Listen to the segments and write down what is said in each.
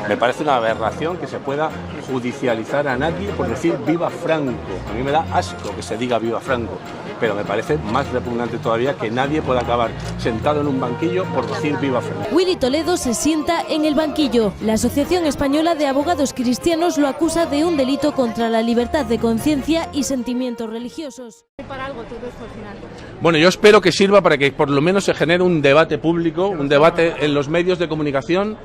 Me parece una aberración que se pueda judicializar a nadie por decir viva Franco. A mí me da asco que se diga viva Franco, pero me parece más repugnante todavía que nadie pueda acabar sentado en un banquillo por decir viva Franco. Willy Toledo se sienta en el banquillo. La Asociación Española de Abogados Cristianos lo acusa de un delito contra la libertad de conciencia y sentimientos religiosos. Para algo todo esto al final. Bueno, yo espero que sirva para que por lo menos se genere un debate público, un debate en los medios de comunicación,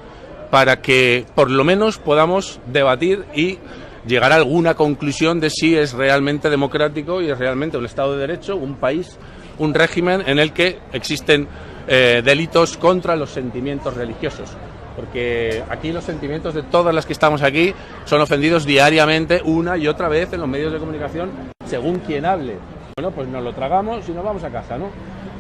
para que por lo menos podamos debatir y llegar a alguna conclusión de si es realmente democrático y es realmente un Estado de Derecho, un país, un régimen en el que existen delitos contra los sentimientos religiosos. Porque aquí los sentimientos de todas las que estamos aquí son ofendidos diariamente una y otra vez en los medios de comunicación, según quien hable. Bueno, pues nos lo tragamos y nos vamos a casa, ¿no?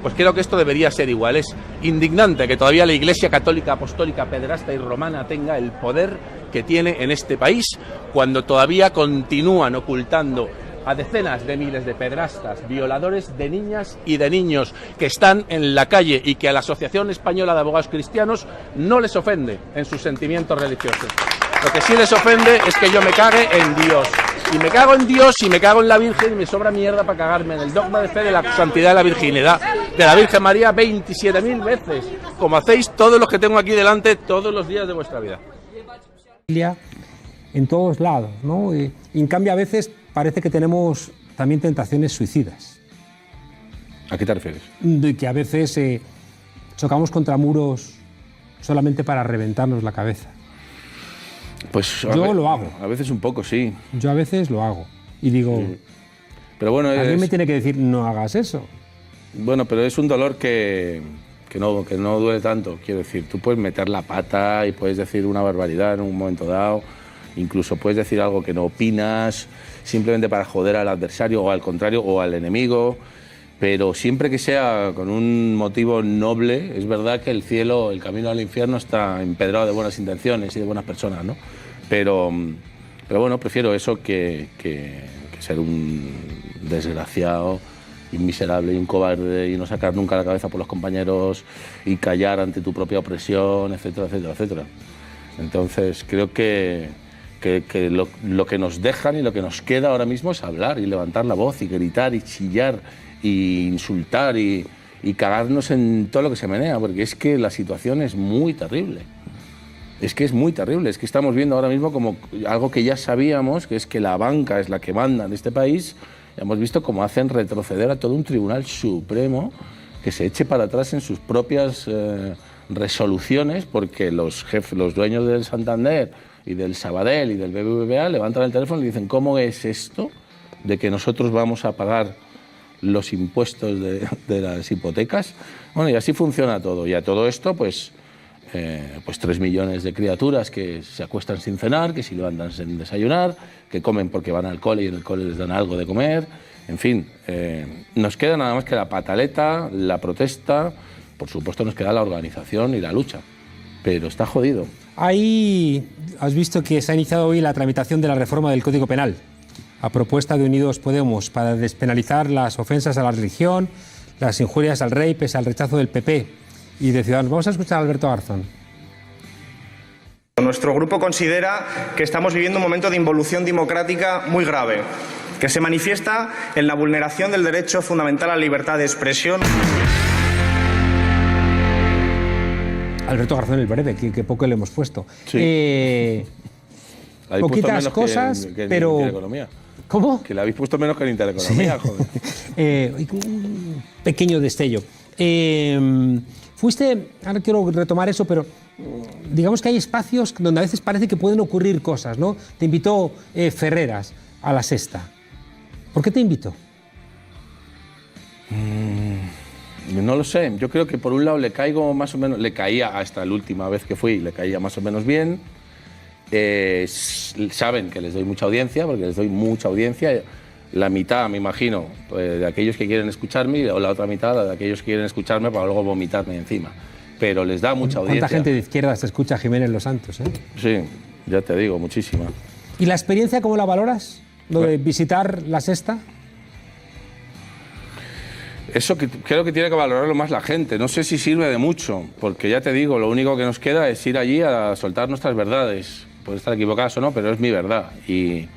Pues creo que esto debería ser igual. Es indignante que todavía la Iglesia Católica, Apostólica, Pederasta y Romana tenga el poder que tiene en este país, cuando todavía continúan ocultando a decenas de miles de pederastas, violadores de niñas y de niños que están en la calle y que a la Asociación Española de Abogados Cristianos no les ofende en sus sentimientos religiosos. Lo que sí les ofende es que yo me cague en Dios. Y me cago en Dios y me cago en la Virgen y me sobra mierda para cagarme en el dogma de fe de la santidad de la virginidad de la Virgen María 27.000 veces, como hacéis todos los que tengo aquí delante todos los días de vuestra vida. En todos lados, ¿no? Y en cambio a veces parece que tenemos también tentaciones suicidas. ¿A qué te refieres? De que a veces chocamos contra muros solamente para reventarnos la cabeza. Pues yo lo hago. A veces un poco, sí. Yo a veces lo hago. Y digo, sí. Pero bueno, alguien me tiene que decir, no hagas eso. Bueno, pero es un dolor que no duele tanto. Quiero decir, tú puedes meter la pata y puedes decir una barbaridad en un momento dado. Incluso puedes decir algo que no opinas, simplemente para joder al adversario o al contrario o al enemigo. Pero siempre que sea con un motivo noble, es verdad que el cielo, el camino al infierno está empedrado de buenas intenciones y de buenas personas, ¿no? Pero bueno, prefiero eso que ser un desgraciado y miserable y un cobarde y no sacar nunca la cabeza por los compañeros y callar ante tu propia opresión, etcétera, etcétera, etcétera. Entonces creo que lo que nos dejan y lo que nos queda ahora mismo es hablar y levantar la voz y gritar y chillar y insultar y cagarnos en todo lo que se menea, porque es que la situación es muy terrible. Es que es muy terrible, es que estamos viendo ahora mismo como algo que ya sabíamos, que es que la banca es la que manda en este país. Hemos visto cómo hacen retroceder a todo un Tribunal Supremo que se eche para atrás en sus propias resoluciones, porque los dueños del Santander y del Sabadell y del BBVA levantan el teléfono y dicen, ¿cómo es esto de que nosotros vamos a pagar los impuestos de las hipotecas? Bueno, y así funciona todo. Y a todo esto, pues 3 millones de criaturas que se acuestan sin cenar, que se levantan sin desayunar, que comen porque van al cole y en el cole les dan algo de comer. En fin, nos queda nada más que la pataleta, la protesta, por supuesto nos queda la organización y la lucha, pero está jodido. Ahí has visto que se ha iniciado hoy la tramitación de la reforma del Código Penal, a propuesta de Unidos Podemos, para despenalizar las ofensas a la religión, las injurias al rey, pese al rechazo del PP y de Ciudadanos. Vamos a escuchar a Alberto Garzón. Nuestro grupo considera que estamos viviendo un momento de involución democrática muy grave, que se manifiesta en la vulneración del derecho fundamental a la libertad de expresión. Alberto Garzón, el breve, que poco le hemos puesto. Sí. Poquitas cosas, pero... En Intereconomía. ¿Cómo? Que le habéis puesto menos que en Intereconomía, sí. Joder. Un pequeño destello. Fuiste, ahora quiero retomar eso, pero digamos que hay espacios donde a veces parece que pueden ocurrir cosas, ¿no? Te invitó Ferreras a La Sexta. ¿Por qué te invitó? No lo sé. Yo creo que por un lado le caigo más o menos, le caía hasta la última vez que fui, le caía más o menos bien. Saben que les doy mucha audiencia, porque les doy mucha audiencia. La mitad, me imagino, de aquellos que quieren escucharme, o la otra mitad de aquellos que quieren escucharme para luego vomitarme encima. Pero les da mucha audiencia. ¿Cuánta gente de izquierdas te escucha, Jiménez Los Santos? Sí, ya te digo, muchísima. ¿Y la experiencia cómo la valoras? ¿Lo de visitar La Sexta? Eso creo que tiene que valorarlo más la gente. No sé si sirve de mucho, porque ya te digo, lo único que nos queda es ir allí a soltar nuestras verdades. Puede estar equivocadas o no, pero es mi verdad. Y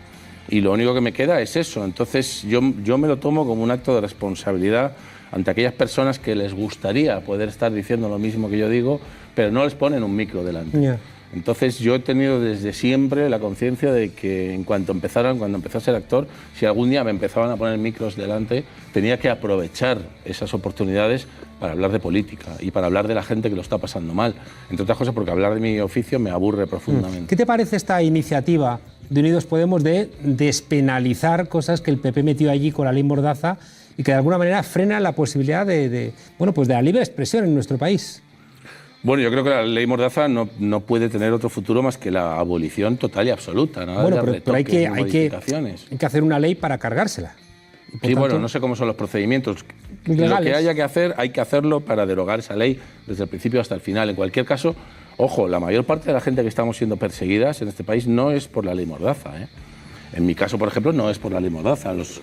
lo único que me queda es eso. Entonces yo me lo tomo como un acto de responsabilidad ante aquellas personas que les gustaría poder estar diciendo lo mismo que yo digo, pero no les ponen un micro delante. Yeah. Entonces yo he tenido desde siempre la conciencia de que cuando empecé a ser actor, si algún día me empezaban a poner micros delante, tenía que aprovechar esas oportunidades para hablar de política y para hablar de la gente que lo está pasando mal. Entre otras cosas porque hablar de mi oficio me aburre profundamente. ¿Qué te parece esta iniciativa de Unidos Podemos de despenalizar cosas que el PP metió allí con la ley Mordaza y que de alguna manera frena la posibilidad de la libre expresión en nuestro país? Bueno, yo creo que la ley Mordaza no puede tener otro futuro más que la abolición total y absoluta. Nada Bueno, de pero retoques, hay que hacer una ley para cargársela. Sí, bueno, no sé cómo son los procedimientos. Legales. Lo que haya que hacer, hay que hacerlo para derogar esa ley desde el principio hasta el final. En cualquier caso, ojo, la mayor parte de la gente que estamos siendo perseguidas en este país no es por la ley Mordaza, ¿eh? En mi caso, por ejemplo, no es por la ley Mordaza. Los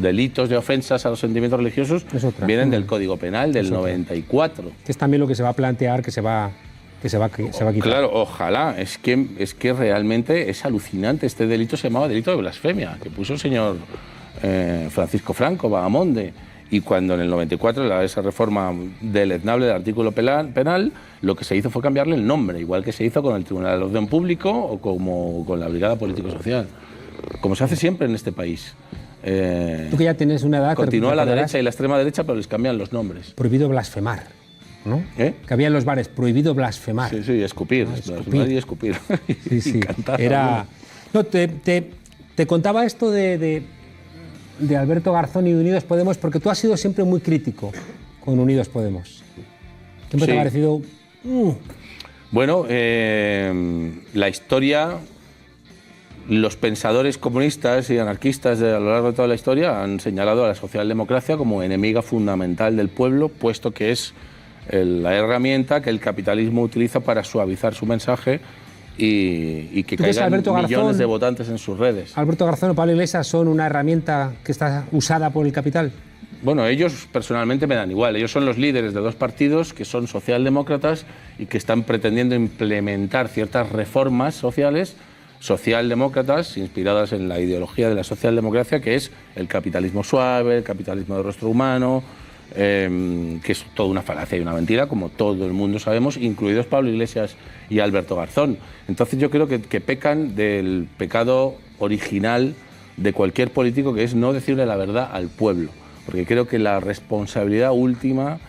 delitos de ofensas a los sentimientos religiosos vienen del Código Penal del 94. Que es también lo que se va a plantear que se va a quitar. Claro, ojalá. Es que realmente es alucinante. Este delito se llamaba delito de blasfemia, que puso el señor Francisco Franco Bahamonde. Y cuando en el 94, esa reforma deleznable del artículo penal, lo que se hizo fue cambiarle el nombre, igual que se hizo con el Tribunal del Orden Público o como con la Brigada Político-Social, como se hace siempre en este país. Tú que ya tienes una edad... Continúa la derecha y la extrema derecha, pero les cambian los nombres. Prohibido blasfemar, ¿no? Que había en los bares, prohibido blasfemar. Sí, escupir. Blasfemar y escupir. Sí. No, te contaba esto de Alberto Garzón y de Unidos Podemos, porque tú has sido siempre muy crítico con Unidos Podemos. Siempre te ha parecido... Bueno, la historia, los pensadores comunistas y anarquistas a lo largo de toda la historia han señalado a la socialdemocracia como enemiga fundamental del pueblo, puesto que es la herramienta que el capitalismo utiliza para suavizar su mensaje y que caigan millones de votantes en sus redes. ¿Alberto Garzón o Pablo Iglesias son una herramienta que está usada por el capital? Bueno, ellos personalmente me dan igual. Ellos son los líderes de dos partidos que son socialdemócratas y que están pretendiendo implementar ciertas reformas socialdemócratas inspiradas en la ideología de la socialdemocracia, que es el capitalismo suave, el capitalismo de rostro humano, que es toda una falacia y una mentira, como todo el mundo sabemos, incluidos Pablo Iglesias y Alberto Garzón. Entonces yo creo que pecan del pecado original de cualquier político, que es no decirle la verdad al pueblo, porque creo que la responsabilidad última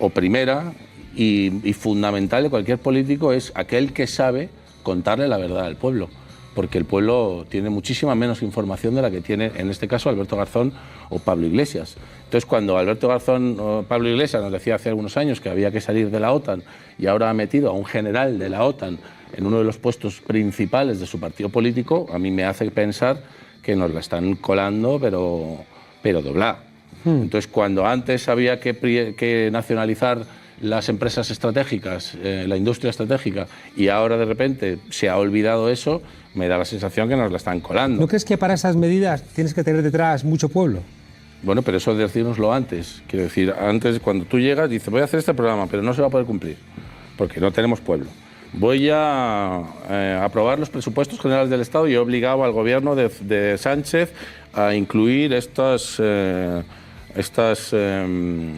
o primera y fundamental de cualquier político es aquel que sabe contarle la verdad al pueblo, porque el pueblo tiene muchísima menos información de la que tiene, en este caso, Alberto Garzón o Pablo Iglesias. Entonces, cuando Alberto Garzón o Pablo Iglesias nos decía hace algunos años que había que salir de la OTAN y ahora ha metido a un general de la OTAN en uno de los puestos principales de su partido político, a mí me hace pensar que nos la están colando, pero doblada. Entonces, cuando antes había que nacionalizar las empresas estratégicas, la industria estratégica, y ahora de repente se ha olvidado eso, me da la sensación que nos la están colando. ¿No crees que para esas medidas tienes que tener detrás mucho pueblo? Bueno, pero eso de decírnoslo antes. Quiero decir, antes cuando tú llegas, dices, voy a hacer este programa, pero no se va a poder cumplir, porque no tenemos pueblo. Voy a aprobar los presupuestos generales del Estado y he obligado al gobierno de Sánchez a incluir estas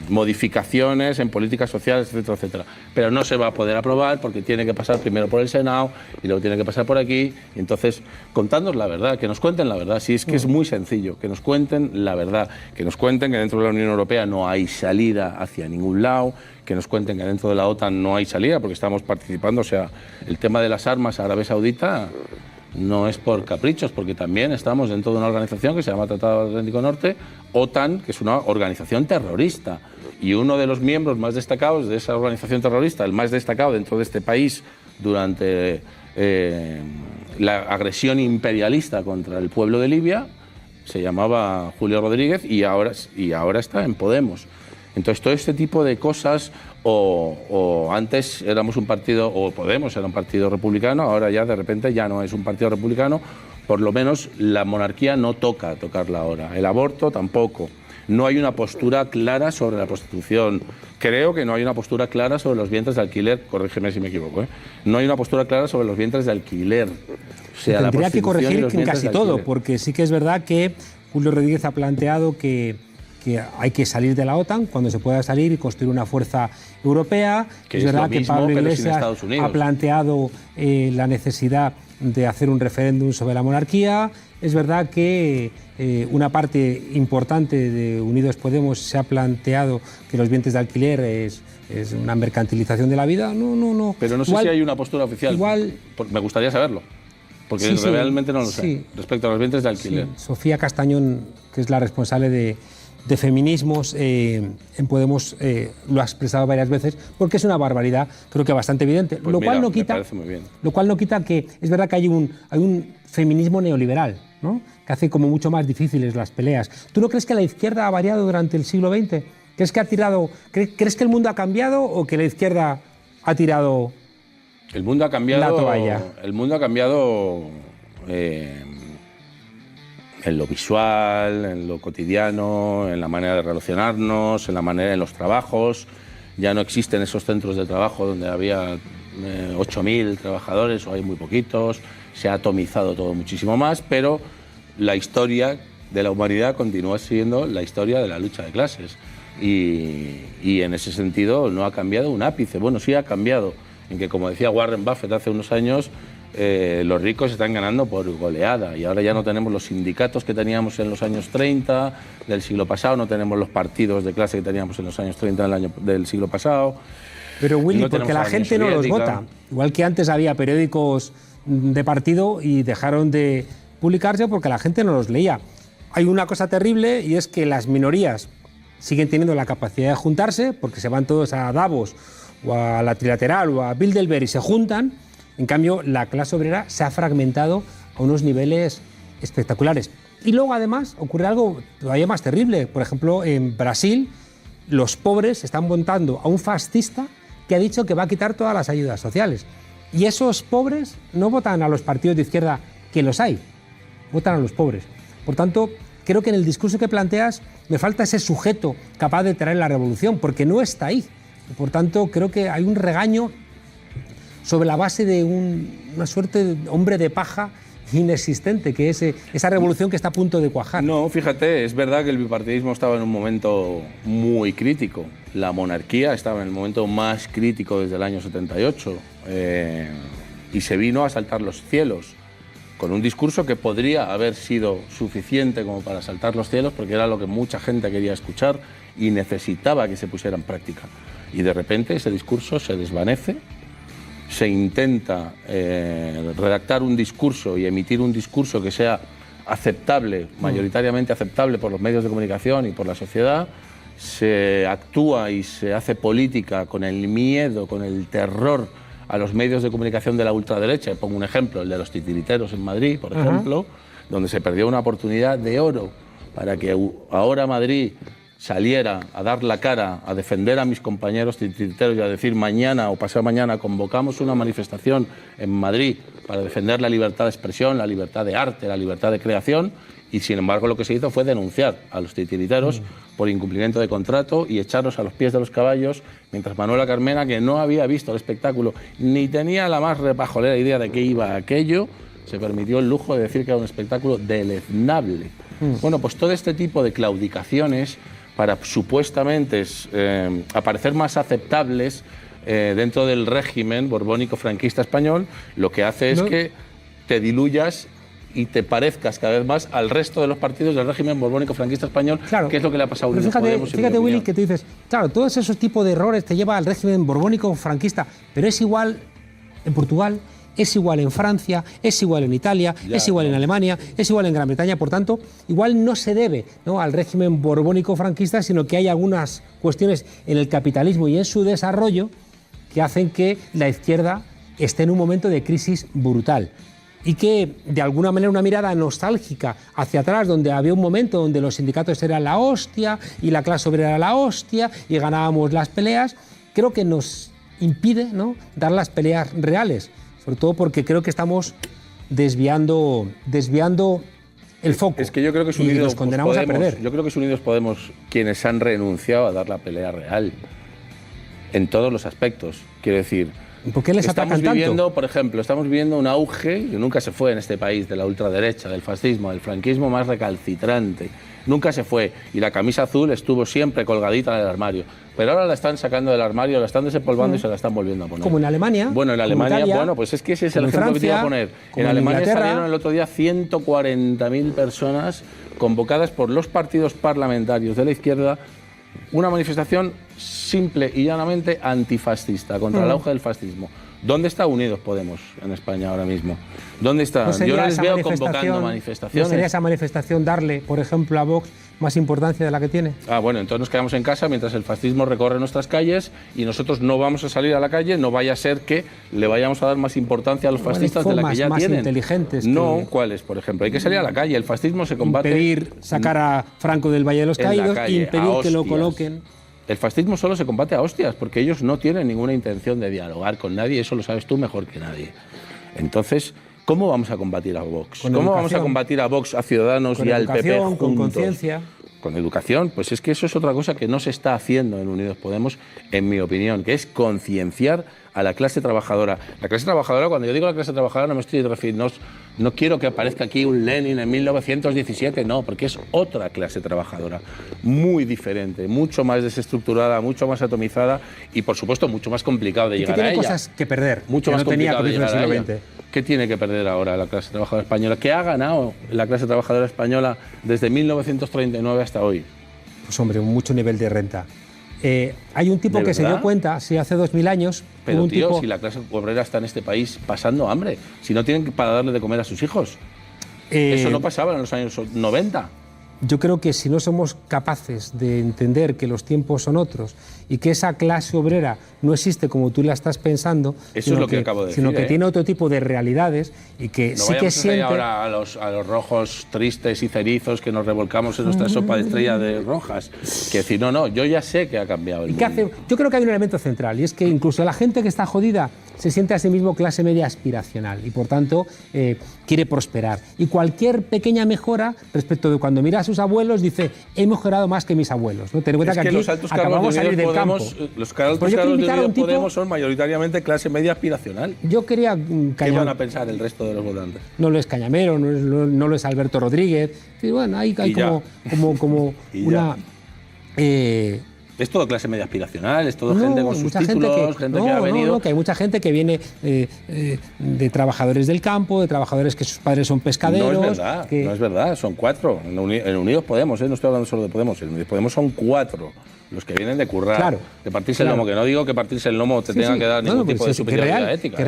modificaciones en políticas sociales, etcétera, etcétera. Pero no se va a poder aprobar porque tiene que pasar primero por el Senado y luego tiene que pasar por aquí. Y entonces, contadnos la verdad, que nos cuenten la verdad. Si es que es muy sencillo, que nos cuenten la verdad, que nos cuenten que dentro de la Unión Europea no hay salida hacia ningún lado, que nos cuenten que dentro de la OTAN no hay salida porque estamos participando. O sea, el tema de las armas a Arabia Saudita no es por caprichos, porque también estamos dentro de una organización que se llama Tratado del Atlántico Norte, OTAN, que es una organización terrorista. Y uno de los miembros más destacados de esa organización terrorista, el más destacado dentro de este país durante la agresión imperialista contra el pueblo de Libia, se llamaba Julio Rodríguez y ahora está en Podemos. Entonces, todo este tipo de cosas, o antes éramos un partido, o Podemos era un partido republicano, ahora ya de repente ya no es un partido republicano, por lo menos la monarquía no toca tocarla ahora, el aborto tampoco. No hay una postura clara sobre la prostitución. Creo que no hay una postura clara sobre los vientres de alquiler. Corrígeme si me equivoco, ¿eh? No hay una postura clara sobre los vientres de alquiler. O sea, tendría que corregir en casi todo, porque sí que es verdad que Julio Rodríguez ha planteado que hay que salir de la OTAN cuando se pueda salir y construir una fuerza europea. Que es verdad que Pablo Iglesias ha planteado la necesidad de hacer un referéndum sobre la monarquía. Es verdad que una parte importante de Unidos Podemos se ha planteado que los vientres de alquiler es una mercantilización de la vida. No. Pero no sé si hay una postura oficial. Me gustaría saberlo, porque realmente no lo sé. Respecto a los vientres de alquiler. Sí. Sofía Castañón, que es la responsable de feminismos en Podemos, lo ha expresado varias veces, porque es una barbaridad, creo que bastante evidente. Pues lo cual no quita que es verdad que hay un feminismo neoliberal, ¿no?, que hace como mucho más difíciles las peleas. ¿Tú no crees que la izquierda ha variado durante el siglo XX? ¿Crees que el mundo ha cambiado o que la izquierda ha tirado el mundo ha cambiado, la toalla? El mundo ha cambiado en lo visual, en lo cotidiano, en la manera de relacionarnos, en los trabajos. Ya no existen esos centros de trabajo donde había 8.000 trabajadores, o hay muy poquitos. Se ha atomizado todo muchísimo más, pero la historia de la humanidad continúa siendo la historia de la lucha de clases. Y en ese sentido no ha cambiado un ápice. Bueno, sí ha cambiado, en que, como decía Warren Buffett hace unos años, los ricos están ganando por goleada, y ahora ya no tenemos los sindicatos que teníamos en los años 30 del siglo pasado, no tenemos los partidos de clase que teníamos en los años 30 del siglo pasado. Pero Willy, no, porque la gente no los vota. Igual que antes había periódicos de partido y dejaron de publicarse porque la gente no los leía. Hay una cosa terrible, y es que las minorías siguen teniendo la capacidad de juntarse, porque se van todos a Davos o a la Trilateral o a Bilderberg y se juntan. En cambio, la clase obrera se ha fragmentado a unos niveles espectaculares. Y luego, además, ocurre algo todavía más terrible. Por ejemplo, en Brasil, los pobres están votando a un fascista que ha dicho que va a quitar todas las ayudas sociales. Y esos pobres no votan a los partidos de izquierda, que los hay, votan a los pobres. Por tanto, creo que en el discurso que planteas me falta ese sujeto capaz de traer la revolución, porque no está ahí. Por tanto, creo que hay un regaño sobre la base de una suerte de hombre de paja inexistente, que es esa revolución que está a punto de cuajar. No, fíjate, es verdad que el bipartidismo estaba en un momento muy crítico. La monarquía estaba en el momento más crítico desde el año 78 y se vino a saltar los cielos con un discurso que podría haber sido suficiente como para saltar los cielos, porque era lo que mucha gente quería escuchar y necesitaba que se pusiera en práctica. Y de repente ese discurso se desvanece. Se intenta redactar un discurso y emitir un discurso que sea aceptable, mayoritariamente aceptable por los medios de comunicación y por la sociedad. Se actúa y se hace política con el miedo, con el terror a los medios de comunicación de la ultraderecha. Pongo un ejemplo, el de los titiriteros en Madrid, por ejemplo, donde se perdió una oportunidad de oro para que ahora Madrid saliera a dar la cara, a defender a mis compañeros titiriteros y a decir mañana o pasado mañana convocamos una manifestación en Madrid para defender la libertad de expresión, la libertad de arte, la libertad de creación, y sin embargo lo que se hizo fue denunciar a los titiriteros por incumplimiento de contrato y echarlos a los pies de los caballos, mientras Manuela Carmena, que no había visto el espectáculo ni tenía la más repajolera idea de qué iba aquello, se permitió el lujo de decir que era un espectáculo deleznable. Bueno, pues todo este tipo de claudicaciones para supuestamente aparecer más aceptables dentro del régimen borbónico franquista español, lo que hace es que te diluyas y te parezcas cada vez más al resto de los partidos del régimen borbónico franquista español, claro, que es lo que le ha pasado a Unidos Podemos. Fíjate, Willy, que tú dices, claro, todos esos tipos de errores te lleva al régimen borbónico franquista, pero es igual en Portugal, es igual en Francia, es igual en Italia, es igual en Alemania, es igual en Gran Bretaña. Por tanto, igual no se debe, ¿no?, al régimen borbónico franquista, sino que hay algunas cuestiones en el capitalismo y en su desarrollo que hacen que la izquierda esté en un momento de crisis brutal. Y que, de alguna manera, una mirada nostálgica hacia atrás, donde había un momento donde los sindicatos eran la hostia y la clase obrera era la hostia y ganábamos las peleas, creo que nos impide, ¿no?, dar las peleas reales. Sobre todo porque creo que estamos desviando el foco. Es que yo creo que es y Unidos nos condenamos Podemos, a perder. Yo creo que es Unidos Podemos quienes han renunciado a dar la pelea real en todos los aspectos. Quiero decir, ¿por qué les atacan tanto? Por ejemplo, estamos viviendo un auge que nunca se fue en este país de la ultraderecha, del fascismo, del franquismo más recalcitrante. Nunca se fue. Y la camisa azul estuvo siempre colgadita en el armario. Pero ahora la están sacando del armario, la están desempolvando y se la están volviendo a poner. Como en Alemania. Bueno, en Alemania, Italia, bueno, pues es que ese es el ejemplo Francia, que te iba a poner. En Alemania salieron el otro día 140.000 personas convocadas por los partidos parlamentarios de la izquierda. Una manifestación simple y llanamente antifascista, contra el auge del fascismo. ¿Dónde está Unidos Podemos en España ahora mismo? ¿Dónde está? Yo no les veo convocando manifestaciones. ¿No sería esa manifestación darle, por ejemplo, a Vox más importancia de la que tiene? Ah, bueno, entonces nos quedamos en casa mientras el fascismo recorre nuestras calles y nosotros no vamos a salir a la calle, no vaya a ser que le vayamos a dar más importancia a los fascistas de la que ya más tienen. Inteligentes. No, ¿cuáles? Por ejemplo, hay que salir a la calle, el fascismo se combate... Impedir sacar a Franco del Valle de los Caídos, impedir que lo coloquen... El fascismo solo se combate a hostias, porque ellos no tienen ninguna intención de dialogar con nadie, eso lo sabes tú mejor que nadie. Entonces, ¿cómo vamos a combatir a Vox? ¿Cómo vamos a combatir a Vox, a Ciudadanos y al PP juntos? Con conciencia. Con educación, pues es que eso es otra cosa que no se está haciendo en Unidos Podemos, en mi opinión, que es concienciar a la clase trabajadora. La clase trabajadora, cuando yo digo la clase trabajadora, no me estoy refiriendo, no quiero que aparezca aquí un Lenin en 1917, no, porque es otra clase trabajadora, muy diferente, mucho más desestructurada, mucho más atomizada y, por supuesto, mucho más complicado de llegar a ella. Tiene cosas que perder, mucho más no tenía complicado de llegar el a siglo ella. XX. ¿Qué tiene que perder ahora la clase trabajadora española? ¿Qué ha ganado la clase trabajadora española desde 1939 hasta hoy? Pues hombre, mucho nivel de renta. Hay un tipo que se dio cuenta, sí, hace 2000 años... Pero tío, si la clase obrera está en este país pasando hambre, si no tienen para darle de comer a sus hijos. Eso no pasaba en los años 90. Yo creo que si no somos capaces de entender que los tiempos son otros y que esa clase obrera no existe como tú la estás pensando, eso es lo que acabo de decir, sino que tiene otro tipo de realidades y que no sí que siente... ahora a los rojos tristes y cerizos que nos revolcamos en nuestra sopa de estrella de rojas. Que decir, no, yo ya sé que ha cambiado el mundo. Yo creo que hay un elemento central y es que incluso la gente que está jodida se siente a sí mismo clase media aspiracional y por tanto quiere prosperar. Y cualquier pequeña mejora respecto de cuando mira a sus abuelos dice, he mejorado más que mis abuelos. ¿No? Ten en cuenta que aquí los altos acabamos de salir del campo. Los altos cargos de Unidos Podemos son mayoritariamente clase media aspiracional. Yo quería... ¿Qué van a pensar el resto de los votantes? No lo es Cañamero, no lo es Alberto Rodríguez. Y bueno, hay como una... Es todo clase media aspiracional, es todo gente con sus títulos, gente que ha venido... que hay mucha gente que viene de trabajadores del campo, de trabajadores que sus padres son pescaderos... No es verdad, son 4. En Unidos Podemos, no estoy hablando solo de Podemos, en Unidos Podemos son 4 los que vienen de currar, de partirse el lomo, que no digo que partirse el lomo te tenga que dar ningún tipo de superioridad ética.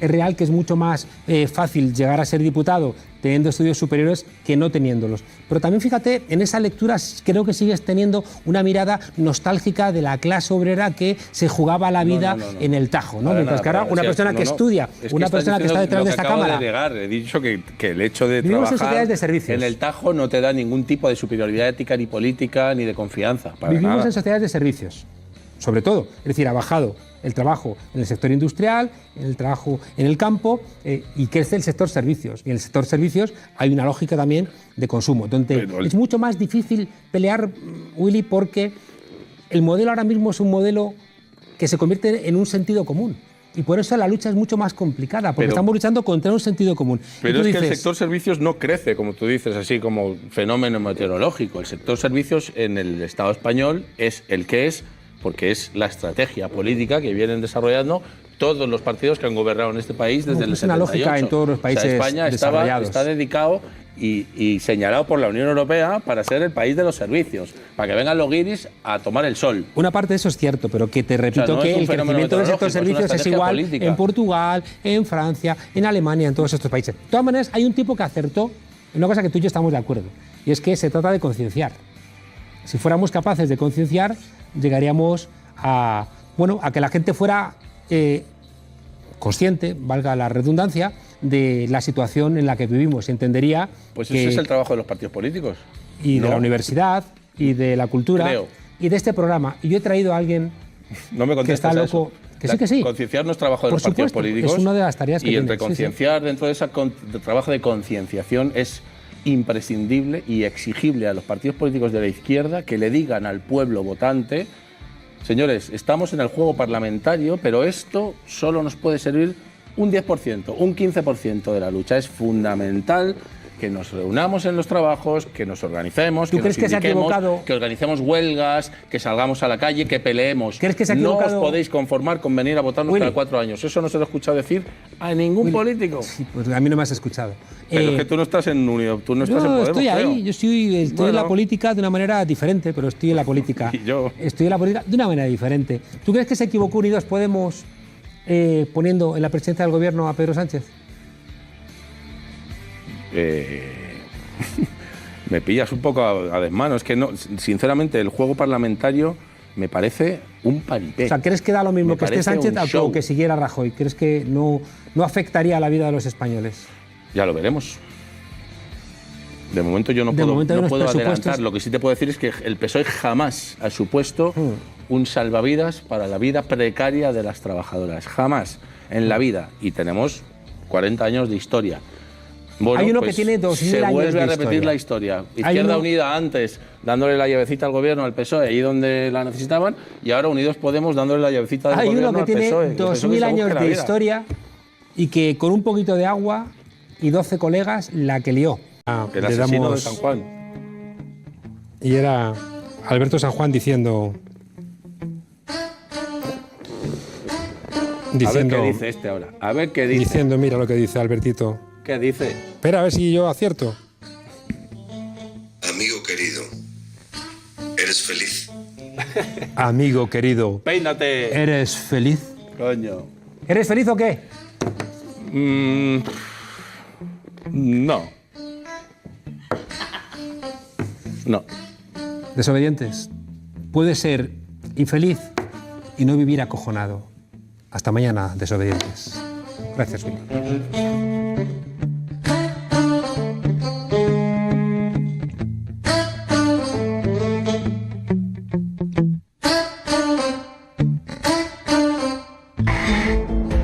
Es real que es mucho más fácil llegar a ser diputado teniendo estudios superiores que no teniéndolos. Pero también fíjate, en esa lectura creo que sigues teniendo una mirada nostálgica de la clase obrera que se jugaba la vida en el Tajo, ¿no? Mientras que ahora una persona que estudia, una persona que está detrás de esta Cámara... He dicho que el hecho de trabajar en el Tajo no te da ningún tipo de superioridad ética ni política ni de confianza. Vivimos en sociedades de servicios, sobre todo. Es decir, ha bajado el trabajo en el sector industrial, el trabajo en el campo y crece el sector servicios. Y en el sector servicios hay una lógica también de consumo, donde es mucho más difícil pelear, Willy, porque el modelo ahora mismo es un modelo que se convierte en un sentido común. Y por eso la lucha es mucho más complicada, porque estamos luchando contra un sentido común. Pero es que el sector servicios no crece, como tú dices, así como fenómeno meteorológico. El sector servicios en el Estado español es el que es, porque es la estrategia política que vienen desarrollando todos los partidos que han gobernado en este país desde el 78. Es una lógica en todos los países España está dedicado y señalado por la Unión Europea para ser el país de los servicios, para que vengan los guiris a tomar el sol. Una parte de eso es cierto, pero que te repito que el crecimiento del sector servicios es igual en Portugal, en Francia, en Alemania, en todos estos países. De todas maneras, hay un tipo que acertó en una cosa que tú y yo estamos de acuerdo, y es que se trata de concienciar. Si fuéramos capaces de concienciar, llegaríamos a que la gente fuera consciente, valga la redundancia, de la situación en la que vivimos. Se entendería... Pues ese es el trabajo de los partidos políticos. Y de la universidad, y de la cultura, creo. y de este programa. Y yo he traído a alguien que está loco, Que sí. Concienciar no es trabajo de Por los partidos supuesto, políticos. es una de las tareas que y tienen, entre sí, concienciar dentro de ese trabajo de concienciación es imprescindible y exigible a los partidos políticos de la izquierda que le digan al pueblo votante: señores, estamos en el juego parlamentario, pero esto solo nos puede servir un 10%, un 15% de la lucha. Es fundamental que nos reunamos en los trabajos, que nos organicemos, ¿Tú crees que se ha equivocado? que organicemos huelgas, que salgamos a la calle, que peleemos. ¿Crees que se ha No equivocado? os podéis conformar con venir a votarnos cada 4 años. Eso no se lo he escuchado decir a ningún político. Sí, pues a mí no me has escuchado. Pero es que tú no estás en Unido, tú no estás en Yo Podemos, estoy ahí, creo. yo estoy en Bueno. la política de una manera diferente, pero estoy en la política. Y yo. Estoy en la política de una manera diferente. ¿Tú crees que se equivocó Unidos Podemos poniendo en la presidencia del gobierno a Pedro Sánchez? Me pillas un poco a desmano. Es que no, sinceramente, el juego parlamentario me parece un paripé. O sea, ¿crees que da lo mismo Me que esté parece Sánchez un o show. que siguiera Rajoy? ¿Crees que no afectaría a la vida de los españoles? Ya lo veremos. De momento yo no De puedo, momento hay no unos puedo presupuestos. adelantar. Lo que sí te puedo decir es que el PSOE jamás ha supuesto un salvavidas para la vida precaria de las trabajadoras. Jamás en la vida. Y tenemos 40 años de historia. Bueno, Hay uno pues que tiene 2000 se años vuelve de a repetir historia. la historia. Hay Izquierda uno- Unida antes dándole la llavecita al gobierno, al PSOE, ahí donde la necesitaban, y ahora Unidos Podemos dándole la llavecita del Hay gobierno uno que al tiene PSOE. El PSOE que 2000 se años busque la de vida. historia y que con un poquito de agua y 12 colegas la que lió. El Le asesino damos- de San Juan. Y era Alberto San Juan diciendo... A ver qué dice este ahora. A ver qué dice. Diciendo, mira lo que dice Albertito. ¿Qué dice? Espera, a ver si yo acierto. Amigo querido, ¿eres feliz? Amigo querido, Peínate. ¿eres feliz? Coño. ¿Eres feliz o qué? No. No. Desobedientes. Puedes ser infeliz y no vivir acojonado. Hasta mañana, desobedientes. Gracias, Willy.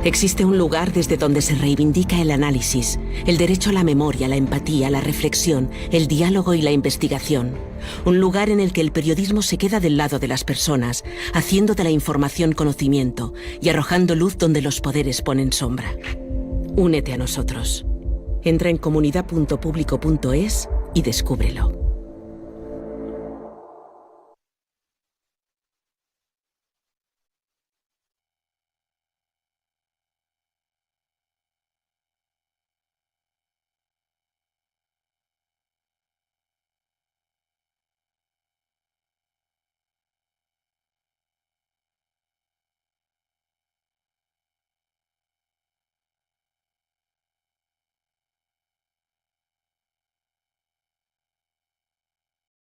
Existe un lugar desde donde se reivindica el análisis, el derecho a la memoria, la empatía, la reflexión, el diálogo y la investigación. Un lugar en el que el periodismo se queda del lado de las personas, haciendo de la información conocimiento y arrojando luz donde los poderes ponen sombra. Únete a nosotros. Entra en comunidad.publico.es y descúbrelo.